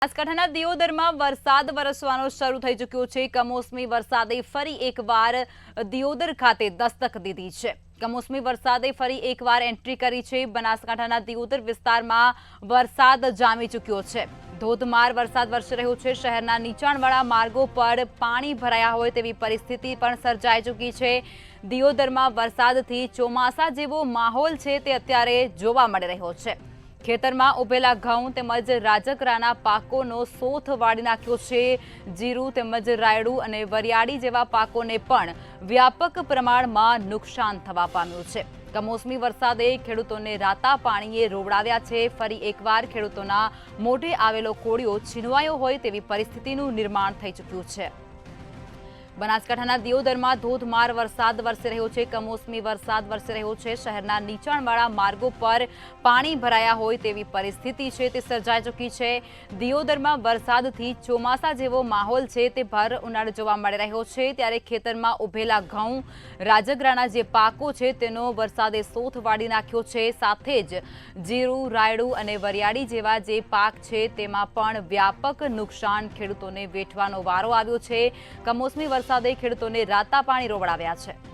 બનાસકાંઠાના દિયોદરમાં વરસાદ વરસવાનો શરૂ થઈ ચૂક્યો છે। કમોસમી વરસાદે ફરી એકવાર દિયોદર ખાતે દસ્તક દીધી છે। કમોસમી વરસાદે ફરી એકવાર એન્ટ્રી કરી છે। બનાસકાંઠાના દિયોદર વિસ્તારમાં વરસાદ જામી ચૂક્યો છે। ધોધમાર વરસાદ વરસી રહ્યો છે। શહેરના નીચાણવાળા માર્ગો પર પાણી ભરાયા હોય તેવી પરિસ્થિતિ પણ સર્જાઈ ચૂકી છે। દિયોદરમાં વરસાદથી ચોમાસા જેવો માહોલ છે તે અત્યારે જોવા મળી રહ્યો છે। ખેતરમાં ઉભેલા ઘઉં તેમજ રાજગરાના પાકોનો સોથ વાળી નાખ્યો છે। જીરું તેમજ રાયડું અને વરિયાળી જેવા પાકોને પણ વ્યાપક પ્રમાણમાં નુકસાન થવા પામ્યું છે। કમોસમી વરસાદે ખેડૂતોને રાતા પાણીએ રોવડાવ્યા છે। ફરી એકવાર ખેડૂતોના મોઢે આવેલો કોળિયો છીનવાયો હોય તેવી પરિસ્થિતિનું નિર્માણ થઈ ચૂક્યું છે। બનાસકાંઠાના દિયોદરમાં ધોધમાર વરસાદ વરસી રહ્યો છે। કમોસમી વરસાદ વરસી રહ્યો છે। શહેરના નીચાણવાળા માર્ગો પર પાણી ભરાયા હોય તેવી પરિસ્થિતિ છે તે સર્જાઈ ચૂકી છે। દિયોદરમાં વરસાદથી ચોમાસા જેવો માહોલ છે તે ભર ઉનાળો જોવા મળી રહ્યો છે। ત્યારે ખેતરમાં ઉભેલા ઘઉં રાજગરાના જે પાકો છે તેનો વરસાદે સોથ વાળી નાખ્યો છે। સાથે જ જીરું રાયડું અને વરિયાળી જેવા જે પાક છે તેમાં પણ વ્યાપક નુકસાન ખેડૂતોને વેઠવાનો વારો આવ્યો છે। કમોસમી વરસાદે ખેડૂતોને રાતા પાણી રોવડાવ્યા છે।